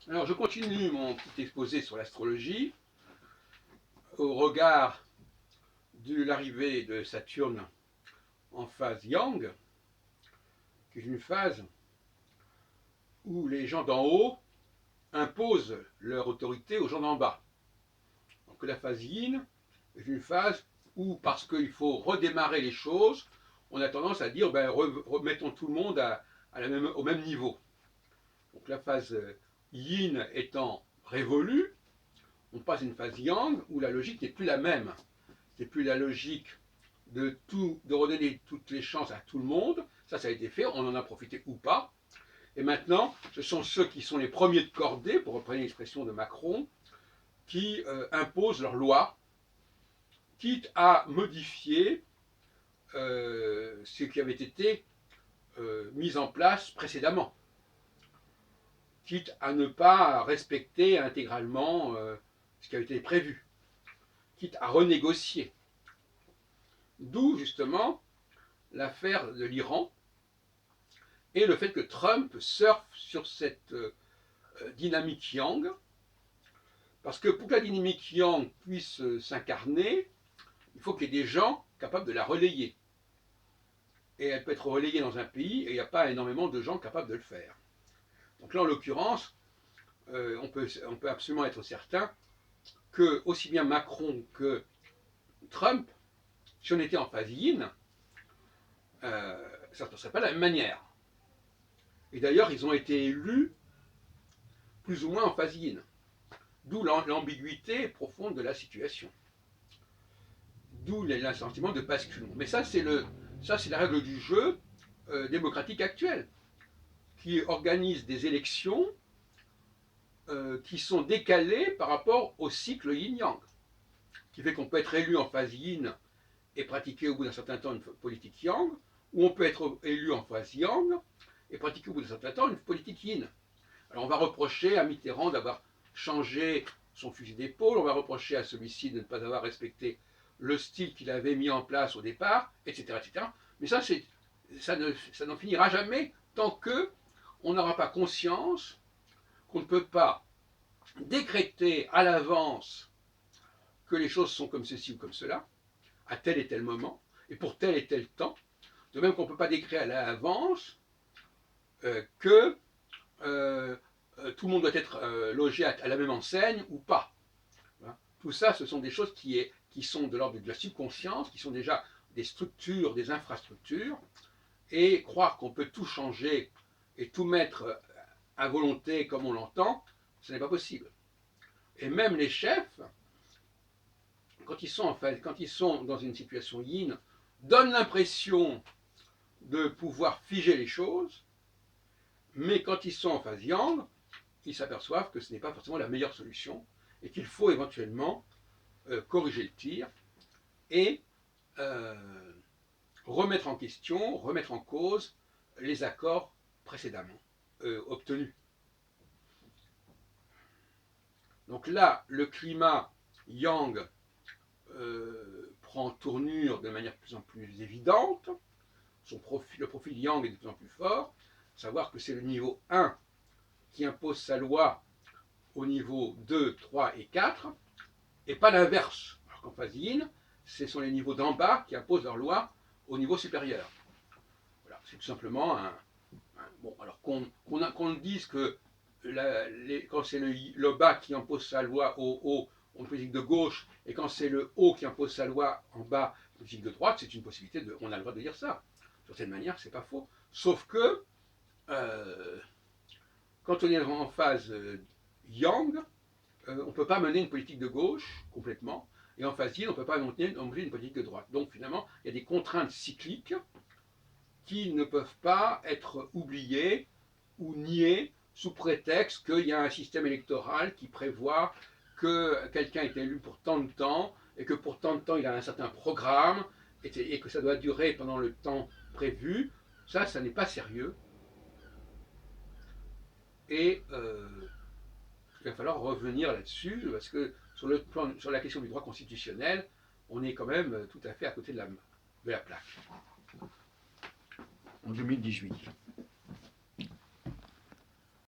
Alors, je continue mon petit exposé sur l'astrologie au regard de l'arrivée de Saturne en phase Yang, qui est une phase où les gens d'en haut imposent leur autorité aux gens d'en bas. Donc la phase Yin est une phase où, parce qu'il faut redémarrer les choses, on a tendance à dire remettons tout le monde au même niveau. Donc la phase Yin étant révolue, on passe à une phase Yang où la logique n'est plus la même. C'est plus la logique de redonner toutes les chances à tout le monde. Ça a été fait, on en a profité ou pas. Et maintenant, ce sont ceux qui sont les premiers de cordée, pour reprendre l'expression de Macron, qui imposent leurs lois, quitte à modifier ce qui avait été mis en place précédemment, quitte à ne pas respecter intégralement ce qui avait été prévu, quitte à renégocier. D'où justement l'affaire de l'Iran et le fait que Trump surfe sur cette dynamique yang, parce que pour que la dynamique yang puisse s'incarner, il faut qu'il y ait des gens capables de la relayer. Et elle peut être relayée dans un pays et il n'y a pas énormément de gens capables de le faire. Donc là, en l'occurrence, on peut absolument être certain que aussi bien Macron que Trump, si on était en phase yin, ça ne se passerait pas de la même manière. Et d'ailleurs, ils ont été élus plus ou moins en phase yin. D'où l'ambiguïté profonde de la situation. D'où l'assentiment de basculement. Mais ça, c'est la règle du jeu démocratique actuel, qui organise des élections qui sont décalées par rapport au cycle yin-yang, qui fait qu'on peut être élu en phase yin et pratiquer au bout d'un certain temps une politique yang, ou on peut être élu en phase yang et pratiquer au bout d'un certain temps une politique yin. Alors on va reprocher à Mitterrand d'avoir changé son fusil d'épaule, on va reprocher à celui-ci de ne pas avoir respecté le style qu'il avait mis en place au départ, etc. etc. Mais ça n'en finira jamais tant qu'on n'aura pas conscience qu'on ne peut pas décréter à l'avance que les choses sont comme ceci ou comme cela, à tel et tel moment, et pour tel et tel temps, de même qu'on ne peut pas décréter à l'avance que tout le monde doit être logé à la même enseigne ou pas. Voilà. Tout ça, ce sont des choses qui sont de l'ordre de la subconscience, qui sont déjà des structures, des infrastructures, et croire qu'on peut tout changer et tout mettre à volonté comme on l'entend, ce n'est pas possible. Et même les chefs, quand ils sont dans une situation yin, donnent l'impression de pouvoir figer les choses, mais quand ils sont en phase yang, ils s'aperçoivent que ce n'est pas forcément la meilleure solution et qu'il faut éventuellement corriger le tir et remettre en question, remettre en cause les accords précédemment obtenus. Donc là, le climat yang prend tournure de manière de plus en plus évidente, le profil yang est de plus en plus fort, savoir que c'est le niveau 1 qui impose sa loi au niveau 2, 3 et 4, et pas l'inverse. Alors qu'en phase yin, ce sont les niveaux d'en bas qui imposent leur loi au niveau supérieur. Voilà, c'est tout simplement bon, alors qu'on dise que quand c'est le bas qui impose sa loi au haut, en politique de gauche, et quand c'est le haut qui impose sa loi en bas, en politique de droite, c'est une possibilité, on a le droit de dire ça. De cette manière, c'est pas faux. Sauf que, quand on est en phase yang, on ne peut pas mener une politique de gauche complètement, et en phase yin, on ne peut pas mener une politique de droite. Donc finalement, il y a des contraintes cycliques qui ne peuvent pas être oubliées ou niées sous prétexte qu'il y a un système électoral qui prévoit que quelqu'un est élu pour tant de temps, et que pour tant de temps il a un certain programme, et que ça doit durer pendant le temps prévu. Ça n'est pas sérieux. Et il va falloir revenir là-dessus, parce que sur la question du droit constitutionnel, on est quand même tout à fait à côté de la plaque. En 2018.